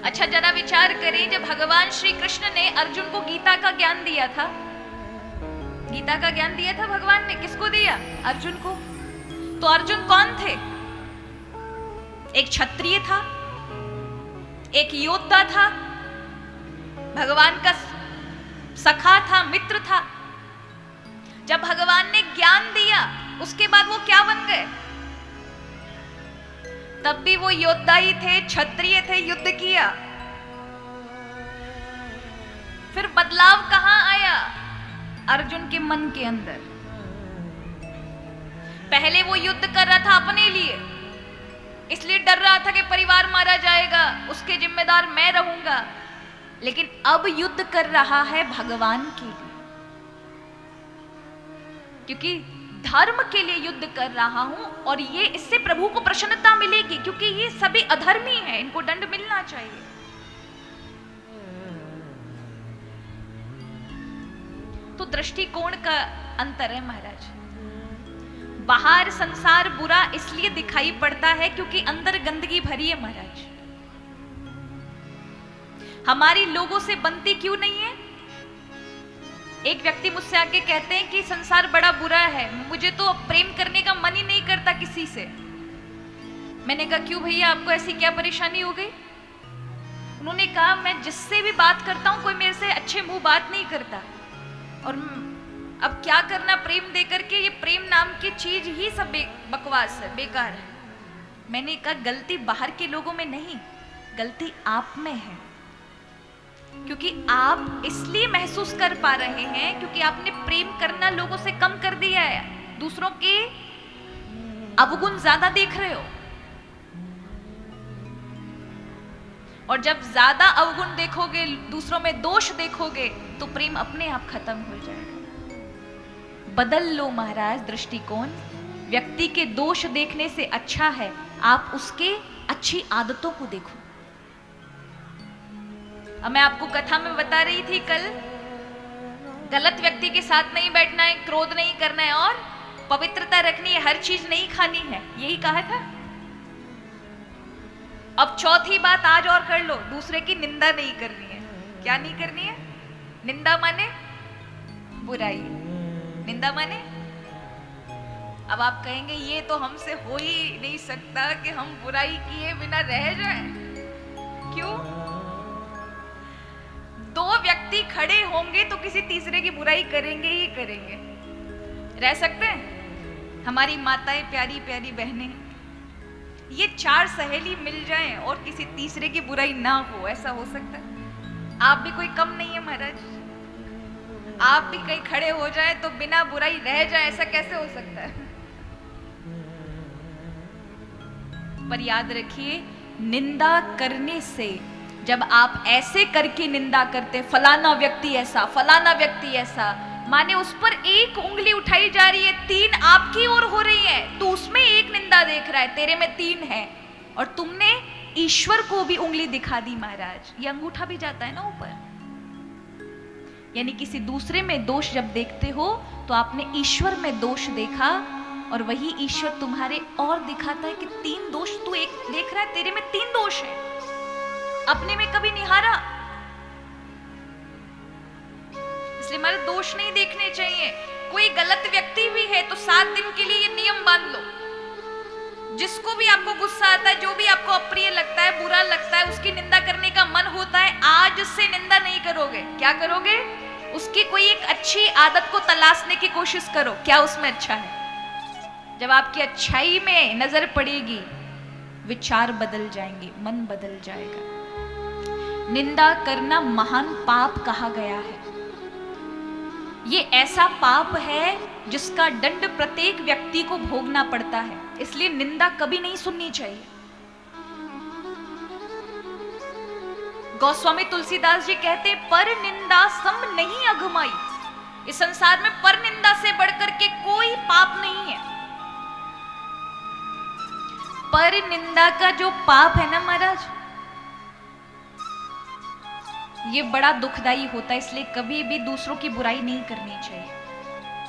अच्छा जरा विचार करें, जब भगवान श्री कृष्ण ने अर्जुन को गीता का ज्ञान दिया था, गीता का ज्ञान दिया था भगवान ने, किसको दिया? अर्जुन को। तो अर्जुन कौन थे? एक क्षत्रिय था, एक योद्धा था, भगवान का सखा था, मित्र था। जब भगवान ने ज्ञान दिया उसके बाद वो क्या बन गए? तब भी वो योद्धा ही थे, क्षत्रिय थे, युद्ध किया। फिर बदलाव कहां आया? अर्जुन के मन के अंदर। पहले वो युद्ध कर रहा था अपने लिए, इसलिए डर रहा था कि परिवार मारा जाएगा, उसके जिम्मेदार मैं रहूंगा। लेकिन अब युद्ध कर रहा है भगवान के लिए, क्योंकि धर्म के लिए युद्ध कर रहा हूं और ये इससे प्रभु को प्रसन्नता मिलेगी, क्योंकि ये सभी अधर्मी हैं, इनको दंड मिलना चाहिए। तो दृष्टिकोण का अंतर है महाराज। बाहर संसार बुरा इसलिए दिखाई पड़ता है क्योंकि अंदर गंदगी भरी है महाराज। हमारी लोगों से बनती क्यों नहीं है? एक व्यक्ति मुझसे आके कहते हैं कि संसार बड़ा बुरा है, मुझे तो प्रेम करने का मन ही नहीं करता किसी से। मैंने कहा क्यों भैया, आपको ऐसी क्या परेशानी हो गई? उन्होंने कहा मैं जिससे भी बात करता हूं कोई मेरे से अच्छे मुंह बात नहीं करता, और अब क्या करना प्रेम दे करके, ये प्रेम नाम की चीज ही सब बकवास है, बेकार है। मैंने कहा गलती बाहर के लोगों में नहीं, गलती आप में है, क्योंकि आप इसलिए महसूस कर पा रहे हैं क्योंकि आपने प्रेम करना लोगों से कम कर दिया है, दूसरों के अवगुण ज्यादा देख रहे हो। और जब ज्यादा अवगुण देखोगे, दूसरों में दोष देखोगे, तो प्रेम अपने आप खत्म हो जाएगा। बदल लो महाराज दृष्टिकोण। व्यक्ति के दोष देखने से अच्छा है आप उसके अच्छी आदतों को देखो। अब मैं आपको कथा में बता रही थी कल, गलत व्यक्ति के साथ नहीं बैठना है, क्रोध नहीं करना है, और पवित्रता रखनी है, हर चीज नहीं खानी है, यही कहा था। अब चौथी बात आज और कर लो, दूसरे की निंदा नहीं करनी है। क्या नहीं करनी है? निंदा माने बुराई, निंदा माने। अब आप कहेंगे ये तो हमसे हो ही नहीं सकता कि हम बुराई किए बिना रह जाएं। क्यों? दो व्यक्ति खड़े होंगे तो किसी तीसरे की बुराई करेंगे ही करेंगे। रह सकते हैं? हमारी माताएं, प्यारी प्यारी बहनें, ये चार सहेली मिल जाएं और किसी तीसरे की बुराई ना हो, ऐसा हो सकता है? आप भी कोई कम नहीं है महाराज। आप भी कहीं खड़े हो जाए तो बिना बुराई रह जाए, ऐसा कैसे हो सकता है? पर याद रखिए, निंदा करने से, जब आप ऐसे करके निंदा करते, फलाना व्यक्ति ऐसा, फलाना व्यक्ति ऐसा, माने उस पर एक उंगली उठाई जा रही है, तीन आपकी ओर हो रही है, तो उसमें एक निंदा देख रहा है, तेरे में तीन है, और तुमने ईश्वर को भी उंगली दिखा दी महाराज। ये अंगूठा भी जाता है ना ऊपर। यानी किसी दूसरे में दोष जब देखते हो तो आपने ईश्वर में दोष देखा, और वही ईश्वर तुम्हारे और दिखाता है कि तीन दोष तू एक देख रहा है, तेरे में तीन दोष है, अपने में कभी निहारा। इसलिए हमारे दोष नहीं देखने चाहिए। कोई गलत व्यक्ति भी है तो 7 दिन के लिए ये नियम बांध लो, जिसको भी आपको गुस्सा आता है, जो भी आपको अप्रिय लगता है, बुरा लगता है, उसकी निंदा करने का मन होता है, आज से निंदा नहीं करोगे। क्या करोगे? उसकी कोई एक अच्छी आदत को तलाशने की कोशिश करो, क्या उसमें अच्छा है। जब आपकी अच्छाई में नजर पड़ेगी, विचार बदल जाएंगे, मन बदल जाएगा। निंदा करना महान पाप कहा गया है। ये ऐसा पाप है जिसका दंड प्रत्येक व्यक्ति को भोगना पड़ता है, इसलिए निंदा कभी नहीं सुननी चाहिए। गोस्वामी तुलसीदास जी कहते हैं, पर निंदा सम नहीं अघमाई। इस संसार में पर निंदा से बढ़कर के कोई पाप नहीं है। पर निंदा का जो पाप है ना महाराज, ये बड़ा दुखदाई होता है, इसलिए कभी भी दूसरों की बुराई नहीं करनी चाहिए।